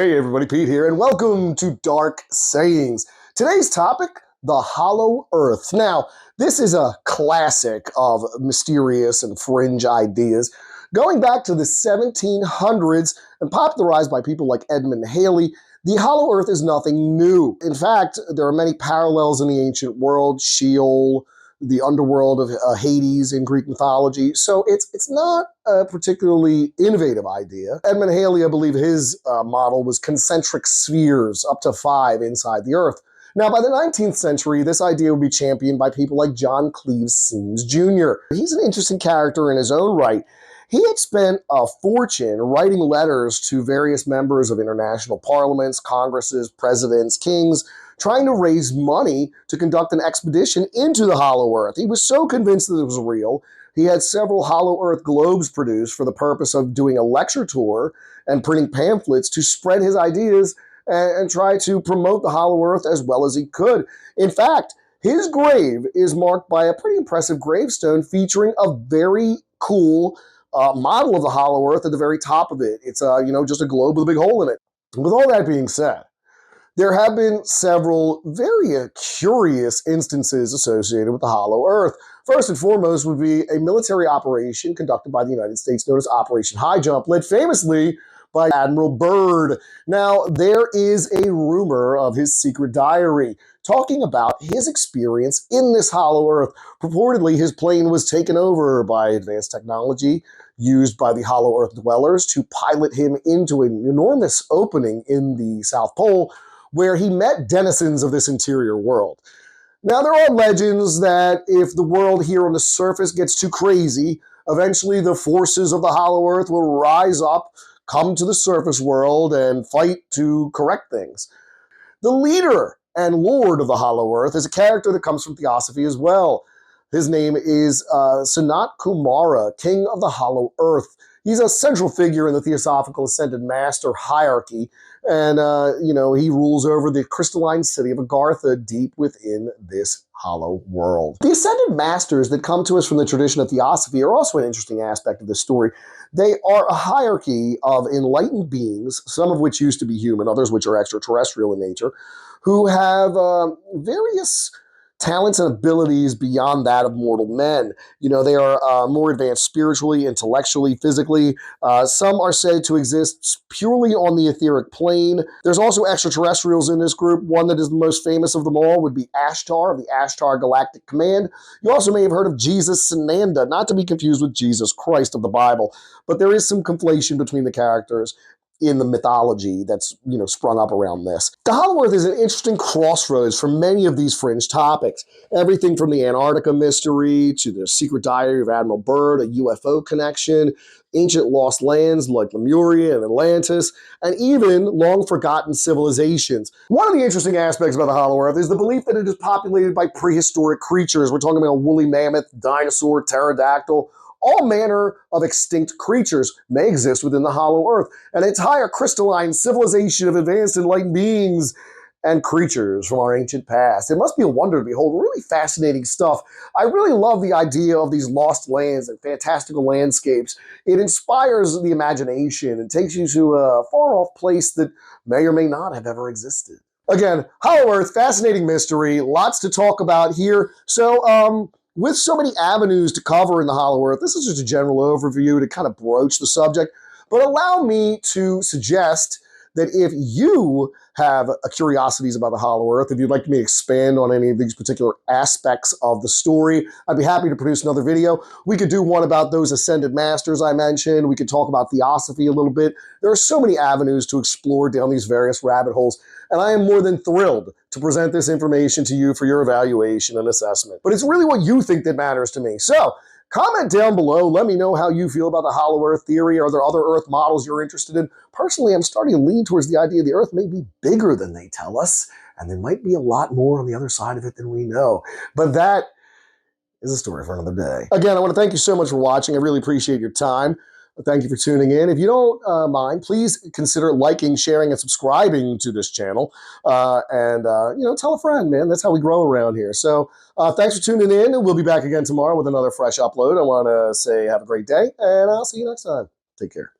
Hey everybody, Pete here, and welcome to Dark Sayings. Today's topic, the hollow earth. Now, this is a classic of mysterious and fringe ideas, going back to the 1700s and popularized by people like Edmund Halley. The hollow earth is nothing new. In fact, there are many parallels in the ancient world, Sheol, the underworld of Hades in Greek mythology. So it's not a particularly innovative idea. Edmund Halley, I believe his model was concentric spheres, up to 5 inside the Earth. Now, by the 19th century, this idea would be championed by people like John Cleves Symmes Jr. He's an interesting character in his own right. He had spent a fortune writing letters to various members of international parliaments, congresses, presidents, kings, trying to raise money to conduct an expedition into the hollow earth. He was so convinced that it was real, he had several hollow earth globes produced for the purpose of doing a lecture tour and printing pamphlets to spread his ideas and try to promote the hollow earth as well as he could. In fact, his grave is marked by a pretty impressive gravestone featuring a very cool model of the hollow earth at the very top of it. It's just a globe with a big hole in it. With all that being said, there have been several very curious instances associated with the hollow earth. First and foremost would be a military operation conducted by the United States known as Operation High Jump, led famously by Admiral Byrd. Now, there is a rumor of his secret diary talking about his experience in this hollow earth. Purportedly, his plane was taken over by advanced technology used by the hollow earth dwellers to pilot him into an enormous opening in the South Pole, where he met denizens of this interior world. Now, there are legends that if the world here on the surface gets too crazy, eventually the forces of the hollow earth will rise up, come to the surface world, and fight to correct things. The leader and lord of the hollow earth is a character that comes from theosophy as well. His name is Sanat Kumara, king of the hollow earth. He's a central figure in the Theosophical Ascended Master hierarchy, and he rules over the crystalline city of Agartha deep within this hollow world. The Ascended Masters that come to us from the tradition of Theosophy are also an interesting aspect of this story. They are a hierarchy of enlightened beings, some of which used to be human, others which are extraterrestrial in nature, who have various talents and abilities beyond that of mortal men. They are more advanced spiritually, intellectually, physically. Some are said to exist purely on the etheric plane. There's also extraterrestrials in this group. One that is the most famous of them all would be Ashtar of the Ashtar Galactic Command. You also may have heard of Jesus Sananda, not to be confused with Jesus Christ of the Bible, but there is some conflation between the characters in the mythology that's, sprung up around this. The hollow earth is an interesting crossroads for many of these fringe topics. Everything from the Antarctica mystery to the secret diary of Admiral Byrd, a UFO connection, ancient lost lands like Lemuria and Atlantis, and even long-forgotten civilizations. One of the interesting aspects about the hollow earth is the belief that it is populated by prehistoric creatures. We're talking about woolly mammoth, dinosaur, pterodactyl. All manner of extinct creatures may exist within the hollow earth, an entire crystalline civilization of advanced enlightened beings and creatures from our ancient past. It must be a wonder to behold. Really fascinating stuff. I really love the idea of these lost lands and fantastical landscapes. It inspires the imagination and takes you to a far-off place that may or may not have ever existed. Again, hollow earth, fascinating mystery, lots to talk about here. So, with so many avenues to cover in the hollow earth, this is just a general overview to kind of broach the subject, but allow me to suggest that if you have curiosities about the hollow earth, if you'd like me to expand on any of these particular aspects of the story, I'd be happy to produce another video. We could do one about those ascended masters I mentioned. We could talk about theosophy a little bit. There are so many avenues to explore down these various rabbit holes, and I am more than thrilled to present this information to you for your evaluation and assessment. But it's really what you think that matters to me. So, comment down below. Let me know how you feel about the hollow earth theory. Are there other earth models you're interested in? Personally, I'm starting to lean towards the idea the earth may be bigger than they tell us, and there might be a lot more on the other side of it than we know. But that is a story for another day. Again, I want to thank you so much for watching. I really appreciate your time. Thank you for tuning in. If you don't mind, please consider liking, sharing, and subscribing to this channel. Tell a friend, man. That's how we grow around here. So thanks for tuning in. We'll be back again tomorrow with another fresh upload. I want to say have a great day, and I'll see you next time. Take care.